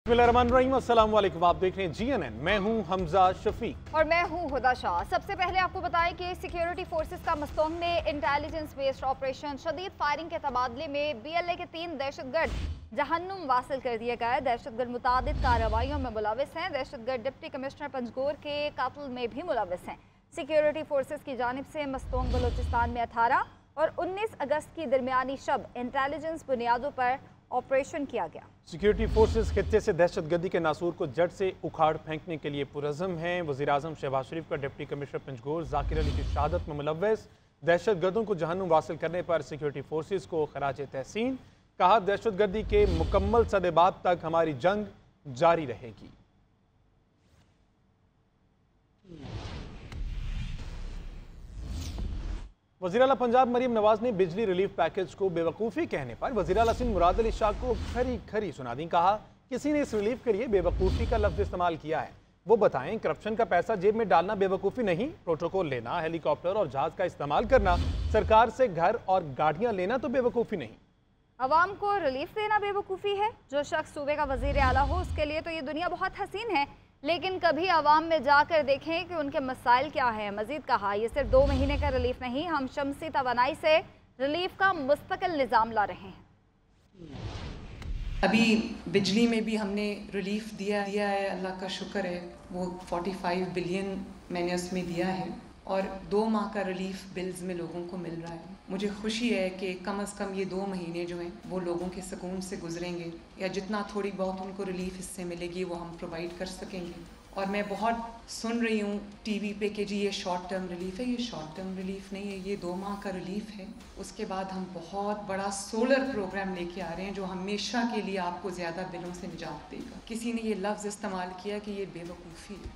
बिस्मिल्लाहिर्रहमानिर्रहीम, अस्सलाम वालेकुम। आप देख रहे हैं GNN। मैं हूं हमजा शफीक और मैं हूं हुदा शाह। सबसे पहले आपको बताएं कि सिक्योरिटी फोर्सेस का मस्तोंग में इंटेलिजेंस बेस्ड ऑपरेशन शदीद फायरिंग के तबादले में BLA के 3 दहशतगर्द जहन्नुम वासिल कर दिए गए। दहशतगर्द मुतादिद कार्रवाइयों में मुलविस हैं। दहशतगर्द डिप्टी कमिश्नर पंजगोर के कत्ल में भी मुलविस हैं। सिक्योरिटी फोर्सेस की जानिब से मस्तोंग बलोचिस्तान में 18 और 19 अगस्त की दरमियानी शब इंटेलिजेंस बुनियादों पर ऑपरेशन किया गया। सिक्योरिटी फोर्सेस खित्ते से दहशतगर्दी के नासूर को जड़ से उखाड़ फेंकने के लिए पुरज़म हैं। वज़ीर आज़म शहबाज शरीफ का डिप्टी कमिश्नर पंजगोर जाकिर अली की शहादत में मुलव्वस। दहशतगर्दों को जहन्नुम वासिल करने पर सिक्योरिटी फोर्सेस को खराज तहसीन। कहा, दहशतगर्दी के मुकम्मल सदेबाद तक हमारी जंग जारी रहेगी। वज़ीर आला पंजाब मरीम नवाज ने बिजली रिलीफ पैकेज को बेवकूफ़ी कहने पर वज़ीर आला सिंध मुराद अली शाह को खरी खरी सुना दी। कहा, किसी ने इस रिलीफ के लिए बेवकूफ़ी का लफ्ज़ इस्तेमाल किया है, वो बताएं। करप्शन का पैसा जेब में डालना बेवकूफ़ी नहीं, प्रोटोकॉल लेना, हेलीकॉप्टर और जहाज़ का इस्तेमाल करना, सरकार से घर और गाड़ियाँ लेना तो बेवकूफ़ी नहीं। अवाम को रिलीफ देना बेवकूफ़ी है। जो शख्स सूबे का वज़ीर आला हो उसके लिए तो ये दुनिया बहुत हसीन है, लेकिन कभी अवाम में जाकर देखें कि उनके मसाइल क्या हैं। मजीद कहा, ये सिर्फ 2 महीने का रिलीफ नहीं, हम शमसी तवानाई से रिलीफ का मुस्तकिल निज़ाम ला रहे हैं। अभी बिजली में भी हमने रिलीफ दिया है, अल्लाह का शुक्र है। वो 45 बिलियन मैंने उसमें दिया है और 2 माह का रिलीफ बिल्स में लोगों को मिल रहा है। मुझे खुशी है कि कम से कम ये 2 महीने जो हैं वो लोगों के सुकून से गुजरेंगे, या जितना थोड़ी बहुत उनको रिलीफ इससे मिलेगी वो हम प्रोवाइड कर सकेंगे। और मैं बहुत सुन रही हूँ TV पे कि जी ये शॉर्ट टर्म रिलीफ है। ये शॉर्ट टर्म रिलीफ नहीं है, ये 2 माह का रिलीफ है। उसके बाद हम बहुत बड़ा सोलर प्रोग्राम लेके आ रहे हैं जो हमेशा के लिए आपको ज़्यादा बिलों से निजात देगा। किसी ने ये लफ्ज़ इस्तेमाल किया कि ये बेवकूफ़ी है,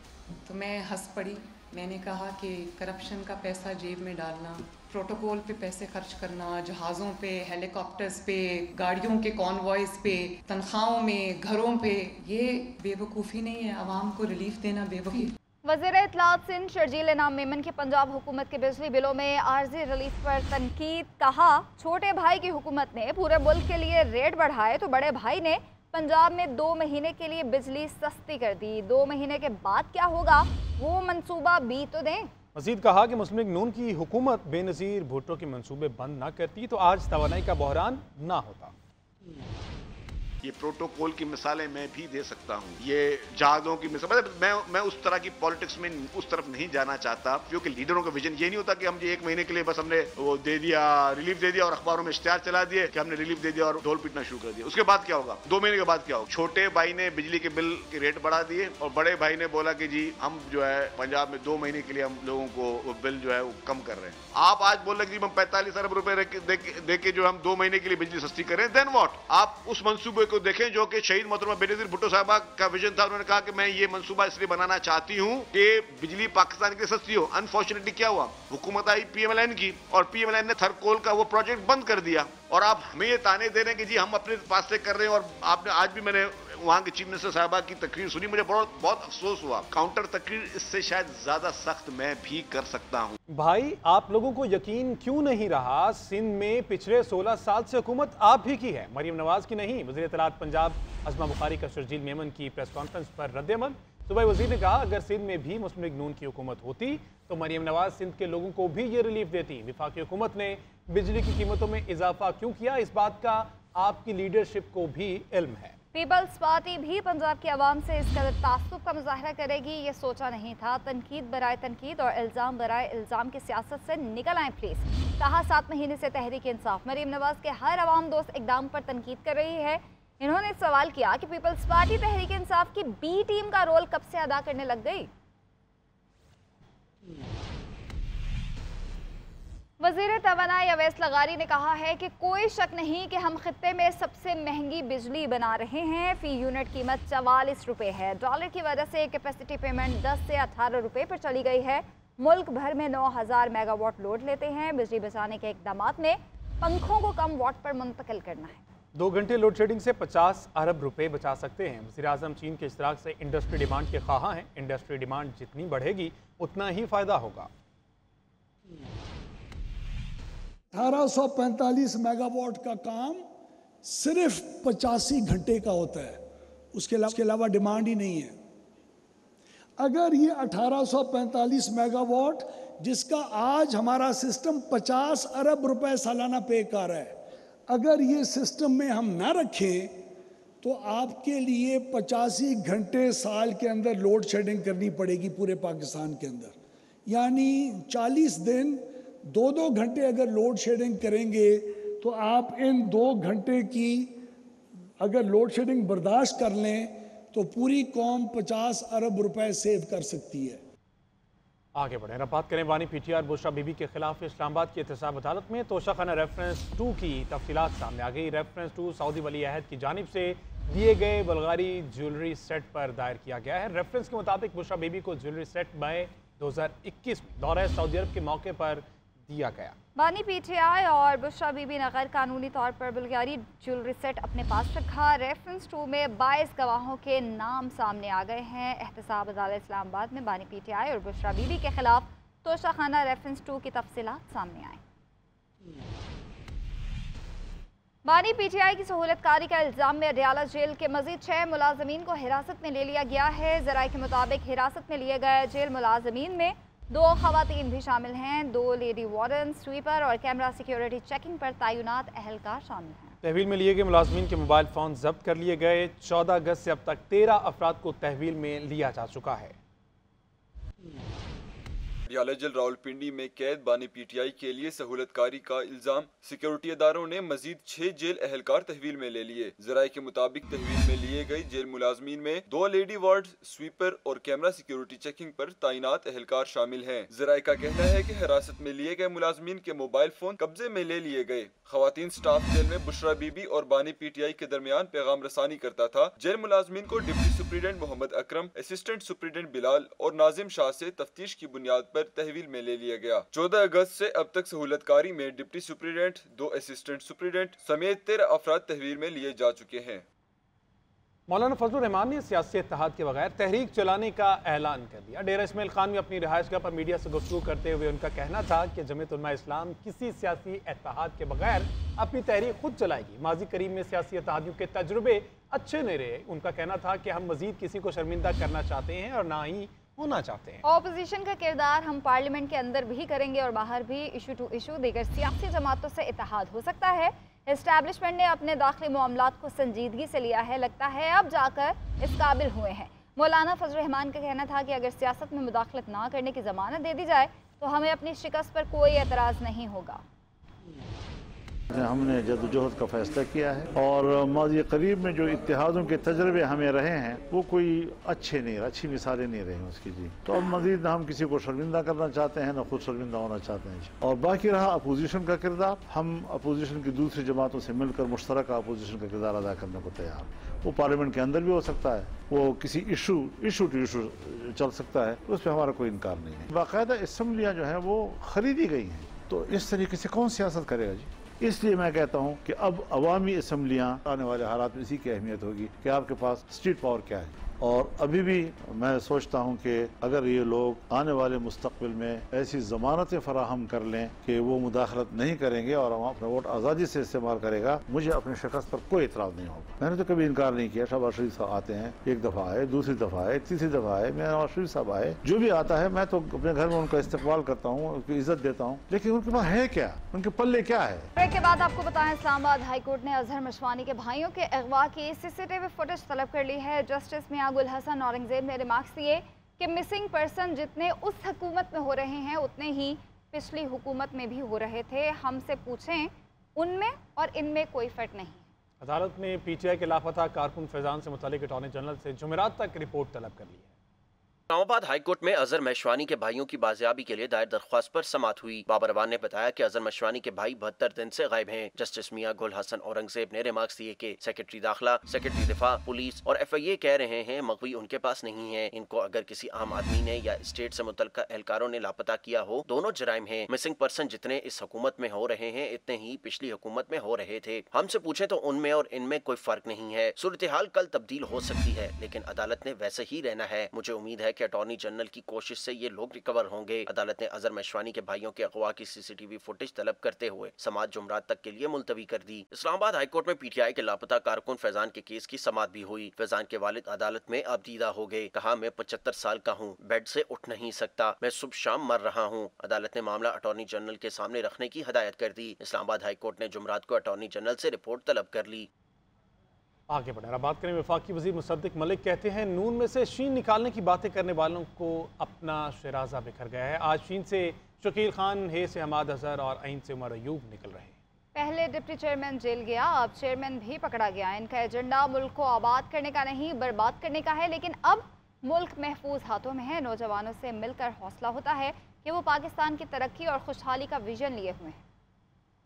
तो मैं हंस पड़ी। मैंने कहा कि करप्शन का पैसा जेब में डालना, प्रोटोकॉल पे पैसे खर्च करना, जहाज़ों पे, हेलीकॉप्टर्स पे, गाड़ियों के कॉन्वॉयज़ पे, तनख्वाहों में, घरों पे, ये बेवकूफ़ी नहीं है। आवाम को रिलीफ देना बेवकूफ़ी। वज़ीर इत्तलात सिंध शर्जील इनाम मेमन की पंजाब हुकूमत के बिजली बिलों में आर्जी रिलीफ पर तनकीद। कहा, छोटे भाई की हुकूमत ने पूरे मुल्क के लिए रेट बढ़ाए तो बड़े भाई ने पंजाब में 2 महीने के लिए बिजली सस्ती कर दी। 2 महीने के बाद क्या होगा वो मंसूबा भी तो दें। मजीद कहा कि मुस्लिम लीग नून की हुकूमत बेनज़ीर भुट्टो के मंसूबे बंद ना करती तो आज तवानाई का बहरान ना होता। ये प्रोटोकॉल की मिसालें मैं भी दे सकता हूँ, ये जहाज़ों की मिसाल। मैं उस तरह की पॉलिटिक्स में उस तरफ नहीं जाना चाहता, क्योंकि लीडरों का विजन ये नहीं होता कि हम ये 1 महीने के लिए बस हमने वो दे दिया, रिलीफ दे दिया और अखबारों में इश्तिहार चला दिए कि हमने रिलीफ दे दिया और ढोल पीटना शुरू कर दिया। उसके बाद क्या होगा? 2 महीने के बाद क्या होगा? छोटे भाई ने बिजली के बिल के रेट बढ़ा दिए और बड़े भाई ने बोला कि जी हम जो है पंजाब में 2 महीने के लिए हम लोगों को बिल जो है वो कम कर रहे हैं। आप आज बोल रहे कि हम 45 अरब रुपए दे के जो हम 2 महीने के लिए बिजली सस्ती करें, देन व्हाट? आप उस मंसूबे को देखें जो कि शहीद मोहतरमा बेनज़ीर भुट्टो साहबा का विजन था। उन्होंने कहा कि मैं ये मंसूबा इसलिए बनाना चाहती हूं कि बिजली पाकिस्तान के लिए सस्ती हो। अनफॉर्चुनेटली क्या हुआ? हुकूमत आई PMLN की और PMLN ने थरकोल का वो प्रोजेक्ट बंद कर दिया और आप हमें ये ताने दे रहे हैं कि जी हम अपने पास से कर रहे हैं। और आपने आज भी मैंने वहां के चीफ मिनिस्टर साहबा की तकरीर सुनी, मुझे बहुत अफसोस हुआ। काउंटर तकरीर इससे शायद ज्यादा सख्त मैं भी कर सकता हूं। भाई, आप लोगों को यकीन क्यों नहीं रहा? सिंध में पिछले 16 साल से हुकूमत आप ही की है, मरीम नवाज की नहीं। वज़ीर इत्तलात पंजाब अज़मा बुखारी का शर्जील मेमन की प्रेस कॉन्फ्रेंस पर रद्द-ए-अमल। सूबाई वज़ीर ने कहा, अगर सिंध में भी मुस्लिम लीग नून की हुकूमत होती तो मरीम नवाज सिंध के लोगों को भी ये रिलीफ देती। विफाकी हुकूमत ने बिजली की कीमतों में इजाफा क्यों किया, इस बात का आपकी लीडरशिप को भी इल्म है। पीपल्स पार्टी भी पंजाब के अवाम से इस कदर तासुब का मुजाहरा करेगी, ये सोचा नहीं था। तनकीद बराए तनकीद और इल्ज़ाम बराए इल्ज़ाम की सियासत से निकल आए प्लीज़। कहा, 7 महीने से तहरीक इंसाफ मरीम नवाज के हर अवाम दोस्त इकदाम पर तनकीद कर रही है। इन्होंने सवाल किया कि पीपल्स पार्टी तहरीक इंसाफ की B टीम का रोल कब से अदा करने लग गई। वज़ीर तवानाई अवैस लगारी ने कहा है कि कोई शक नहीं कि हम खित्ते में सबसे महंगी बिजली बना रहे हैं। फी यूनिट कीमत 44 रुपये है। डॉलर की वजह से कैपेसिटी पेमेंट 10 से 18 रुपये पर चली गई है। मुल्क भर में 9000 मेगावाट लोड लेते हैं। बिजली बचाने के इकदाम में पंखों को कम वाट पर मुंतकिल करना है। 2 घंटे लोड शेडिंग से 50 अरब रुपए बचा सकते हैं। वज़ीर आज़म चीन के इश्तराक से इंडस्ट्री डिमांड के ख्वाहां हैं। इंडस्ट्री डिमांड जितनी बढ़ेगी उतना ही फायदा होगा। 1845 मेगावाट का काम सिर्फ 85 घंटे का होता है उसके अलावा डिमांड ही नहीं है। अगर ये 1845 मेगावाट जिसका आज हमारा सिस्टम 50 अरब रुपए सालाना पे कर रहा है, अगर ये सिस्टम में हम ना रखें तो आपके लिए 85 घंटे साल के अंदर लोड शेडिंग करनी पड़ेगी पूरे पाकिस्तान के अंदर। यानी 40 दिन 2-2 घंटे अगर लोड शेडिंग करेंगे तो आप इन 2 घंटे की अगर लोड शेडिंग बर्दाश्त कर लें तो पूरी कौम 50 अरब रुपए सेव कर सकती है। आगे बढ़े, अब बात करें बानी पीटीआर बुशरा बीबी के खिलाफ इस्लामाबाद की एहतसाब अदालत में तोशाखाना रेफरेंस 2 की तफसीलात सामने आ गई। रेफरेंस 2 सऊदी वली अहद की जानिब से दिए गए बल्गारी ज्वेलरी सेट पर दायर किया गया है। रेफरेंस के मुताबिक बुशरा बीबी को ज्वेलरी सेट मई 2021 में दौरे सऊदी अरब के मौके पर दिया गया। बानी पीटीआई और बुशरा बीबी ने गैर कानूनी तौर पर बुल्गारी ज्वेलरी सेट अपने पास रखा। रेफरेंस 2 में 22 गवाहों के नाम सामने आ गए हैं। एहतसाब अदालत इस्लामाबाद में बानी पीटीआई और बुशरा बीबी के खिलाफ तोशाखाना रेफरेंस 2 की तफसीलात सामने आई। बानी पीटीआई की सहूलतकारी का इल्ज़ाम में अडयाला जेल के मजीद 6 मुलाजमीन को हिरासत में ले लिया गया है। ज़राए के मुताबिक हिरासत में लिए गए जेल मुलाजमीन में 2 खवातीन भी शामिल हैं। 2 लेडी वार्डन, स्वीपर और कैमरा सिक्योरिटी चेकिंग पर तैनात अहलकार शामिल हैं। तहवील में लिए गए मुलाजमीन के मोबाइल फ़ोन जब्त कर लिए गए। 14 अगस्त से अब तक 13 अफराद को तहवील में लिया जा चुका है। अडयाला जेल रावलपिंडी में कैद बानी पीटीआई के लिए सहूलतकारी का इल्जाम। सिक्योरिटी इदारों ने मजीद 6 जेल अहलकार तहवील में ले लिए। जराये के मुताबिक तहवील में लिए गए जेल मुलाजमीन में 2 लेडी वार्ड, स्वीपर और कैमरा सिक्योरिटी चेकिंग पर तैनात अहलकार शामिल हैं। जराये का कहना है कि हिरासत में लिए गए मुलाजमीन के मोबाइल फोन कब्जे में ले लिए गए। खवातीन स्टाफ जेल में बुशरा बीबी और बानी पीटीआई के दरमियान पैगाम रसानी करता था। जेल मुलाजमीन को deputy superintendent Mohammad Akram, assistant superintendent Bilal और नाजिम शाह से तफ्तीश की बुनियाद पर तहवील में ले लिया गया। 14 अगस्त से अब तक सहूलतकारी में डिप्टी सुप्रीडेंट, 2 असिस्टेंट सुप्रीडेंट समेत 13 अफराद तहवील में लिए जा चुके हैं। मौलाना फजलुर रहमान ने सियासी इत्तेहाद के बगैर तहरीक चलाने का ऐलान कर दिया। डेरा इस्माइल खान में अपनी रिहाइशगाह पर मीडिया से गुफ्तगू करते हुए उनका कहना था कि जमीयत उलमा इस्लाम किसी सियासी इत्तेहाद के बगैर अपनी तहरीक खुद चलाएगी। माजी करीब में सियासी इत्तेहादियों के तजुर्बे अच्छे नहीं रहे। उनका कहना था कि हम मजीद किसी को शर्मिंदा करना चाहते हैं और ना ही होना चाहते हैं। ऑपोजिशन का किरदार हम पार्लियामेंट के अंदर भी करेंगे और बाहर भी। इशू टू इशू दीगर सियासी जमातों से इत्तेहाद हो सकता है। एस्टैब्लिशमेंट ने अपने दाखिली मामलात को संजीदगी से लिया है। लगता है अब जाकर इस काबिल हुए हैं। मौलाना फजलुर रहमान का कहना था कि अगर सियासत में मुदाखलत ना करने की जमानत दे दी जाए तो हमें अपनी शिकस्त पर कोई एतराज़ नहीं होगा। हमने जदोजहद का फैसला किया है और माजी करीब में जो इत्तेहादों के तजर्बे हमें रहे हैं वो कोई अच्छे नहीं, अच्छी मिसालें नहीं रही उसकी जी। तो अब मजीद ना हम किसी को शर्मिंदा करना चाहते हैं ना खुद शर्मिंदा होना चाहते हैं। और बाकी रहा अपोजिशन का किरदार, हम अपोजिशन की दूसरी जमातों से मिलकर मुश्तरका अपोजिशन का किरदार अदा करने को तैयार। वो पार्लियामेंट के अंदर भी हो सकता है, वो किसी इशू टू इशू चल सकता है, उस पर हमारा कोई इनकार नहीं है। बाकायदा असम्बलियाँ जो है वो खरीदी गई हैं, तो इस तरीके से कौन सियासत करेगा जी। इसलिए मैं कहता हूं कि अब अवामी असम्बलियाँ आने वाले हालात में इसी की अहमियत होगी कि आपके पास स्टेट पावर क्या है। और अभी भी मैं सोचता हूं कि अगर ये लोग आने वाले मुस्तकबिल में ऐसी जमानतें फराहम कर लें कि वो मुदाखलत नहीं करेंगे और हम अपना वोट आज़ादी से इस्तेमाल करेगा, मुझे अपनी शिकस्त पर कोई इतराज़ नहीं होगा। मैंने तो कभी इनकार नहीं किया। शहबाज शरीफ साहब आते हैं, एक दफ़ा आए, दूसरी दफ़ा आए, तीसरी दफ़ा आए, मेरा नवाज शरीफ साहब आए, जो भी आता है मैं तो अपने घर में उनका इस्तेमाल करता हूँ, उनकी इज्जत देता हूँ। लेकिन उनके पास है क्या, उनके पल्ले क्या है। ब्रेक के बाद आपको बताएं, इस्लामाबाद हाईकोर्ट ने अजहर मशवानी के भाइयों के अगवा की CCTV फुटेज तलब कर ली है। जस्टिस मियां गुल हसन औरंगजेब ने रिमार्क्स दिए कि मिसिंग पर्सन जितने उस हुकूमत में हो रहे हैं उतने ही पिछली हुकूमत में भी हो रहे थे। हमसे पूछें, उनमें और इनमें कोई फर्क नहीं। अदालत ने PTI के लापता कारकुन फैजान से मुतालिक अटॉर्नी जनरल से जुमेरात तक रिपोर्ट तलब कर ली है। इस्लामाबाद हाईकोर्ट में अजहर मशवानी के भाइयों की बाजियाबी के लिए दायर दरख्वास्त पर समाअत हुई। बाबर अवान ने बताया कि अजहर मशवानी के भाई 72 दिन से गायब हैं। जस्टिस मियां गुल हसन औरंगजेब ने रिमार्क्स दिए कि सेक्रेटरी दाखिला, सेक्रेटरी दिफा, पुलिस और FIA कह रहे हैं मगवी उनके पास नहीं है। इनको अगर किसी आम आदमी ने या स्टेट से मुतल्लिका एहलकारों ने लापता किया हो, दोनों जराइम हैं। मिसिंग पर्सन जितने इस हुकूमत में हो रहे हैं इतने ही पिछली हुकूमत में हो रहे थे। हमसे पूछे तो उनमें और इनमें कोई फर्क नहीं है। सूरत हाल कल तब्दील हो सकती है लेकिन अदालत ने वैसे ही रहना है। मुझे उम्मीद है कि कि अटॉर्नी जनरल की कोशिश से ये लोग रिकवर होंगे। अदालत ने अजहर मैशवानी के भाइयों के अगवा की CCTV फुटेज तलब करते हुए समाअत जुमरात तक के लिए मुलतवी कर दी। इस्लामाबाद हाईकोर्ट में PTI के लापता कारकुन फैजान के केस की समाअत भी हुई। फैजान के वालिद अदालत में अब दीदा हो गए। कहा, मैं 75 साल का हूँ, बेड से उठ नहीं सकता, मैं सुबह शाम मर रहा हूँ। अदालत ने मामला अटॉर्नी जनरल के सामने रखने की हदायत कर दी। इस्लामाबाद हाईकोर्ट ने जुमरात को अटॉर्नी जनरल से रिपोर्ट तलब कर ली। आगे बढ़े बात करें, वफाकी वज़ीर मुसद्दिक मलिक कहते हैं नून में से शीन निकालने की बातें करने वालों को अपना शराजा बिखर गया है। आज शीन से शकील खान, हे से हमाद अजहर और ऐन से उमर अयूब निकल रहे हैं। पहले डिप्टी चेयरमैन जेल गया, अब चेयरमैन भी पकड़ा गया। इनका एजेंडा मुल्क को आबाद करने का नहीं, बर्बाद करने का है। लेकिन अब मुल्क महफूज हाथों में है। नौजवानों से मिलकर हौसला होता है कि वो पाकिस्तान की तरक्की और खुशहाली का विजन लिए हुए हैं।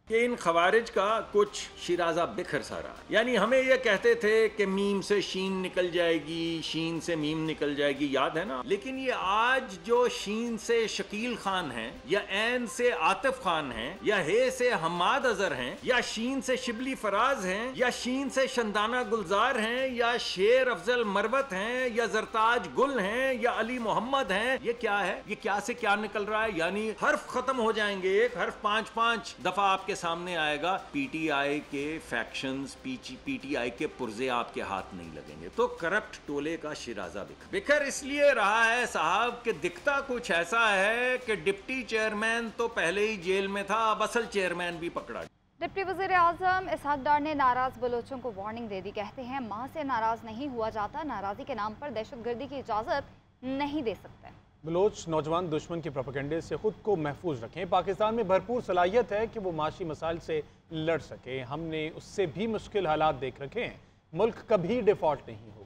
कि इन खवारिज का कुछ शिराजा बिखर सा रहा। यानी हमें ये कहते थे कि मीम से शीन निकल जाएगी, शीन से मीम निकल जाएगी, याद है ना। लेकिन ये आज जो शीन से शकील खान हैं, या ऐन से आतिफ खान हैं, या हे से हमाद अजहर हैं, या शीन से शिबली फराज हैं, या शीन से शंदाना गुलजार हैं, या शेर अफजल मरवत हैं, या जरताज गुल हैं, या अली मोहम्मद हैं, ये क्या है? ये क्या से क्या निकल रहा है? यानी हर्फ खत्म हो जाएंगे, एक हर्फ 5-5 दफा आपके सामने आएगा। पीटीआई के फैक्शंस, पीटीआई के पुर्जे आपके हाथ नहीं लगेंगे। तो करप्ट टोले का शिराजा बिखर इसलिए रहा है साहब कि दिखता कुछ ऐसा है कि डिप्टी चेयरमैन तो पहले ही जेल में था, अब असल चेयरमैन भी पकड़ा। डिप्टी वज़ीर आज़म इसहाक डार ने नाराज बलोचों को वार्निंग दे दी। कहते हैं माँ से नाराज नहीं हुआ जाता, नाराजी के नाम पर दहशतगर्दी की इजाज़त नहीं दे सकते। बलोच नौजवान दुश्मन के प्रोपेगेंडे से खुद को महफूज रखें। पाकिस्तान में भरपूर सलाहियत है कि वो माशी मसाइल से लड़ सके। हमने उससे भी मुश्किल हालात देख रखे हैं। मुल्क कभी डिफॉल्ट नहीं होगा।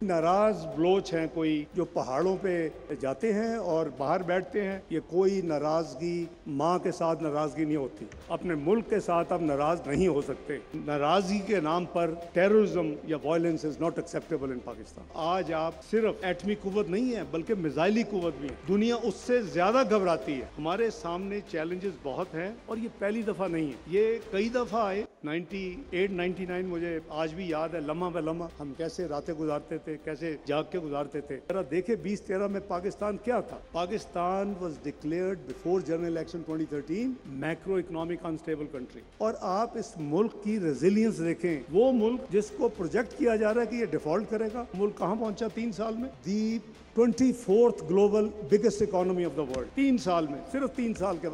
नाराज बलोच हैं कोई जो पहाड़ों पे जाते हैं और बाहर बैठते हैं। ये कोई नाराजगी माँ के साथ नाराजगी नहीं होती, अपने मुल्क के साथ आप नाराज नहीं हो सकते। नाराजगी के नाम पर टेररिज्म या वायलेंस इज नॉट एक्सेप्टेबल इन पाकिस्तान। आज आप सिर्फ एटमी कुव्वत नहीं है बल्कि मिसाइली कुव्वत भी है। दुनिया उससे ज्यादा घबराती है। हमारे सामने चैलेंजेस बहुत हैं और ये पहली दफा नहीं है, ये कई दफा आए। 98-99 मुझे आज भी याद है, लम्हा ब लम्हा हम कैसे रातें गुजारते थे, कैसे जाग के गुजारते थे। जरा देखे 2013 में पाकिस्तान क्या था। Pakistan was declared before general election 2013 macro economic unstable country. और आप इस मुल्क की रेजिलियंस देखें, वो मुल्क जिसको प्रोजेक्ट किया जा रहा है कि ये डिफॉल्ट करेगा, मुल्क कहाँ पहुंचा 3 साल में? दी 24th global biggest economy of the world 3 साल में, सिर्फ 3 साल के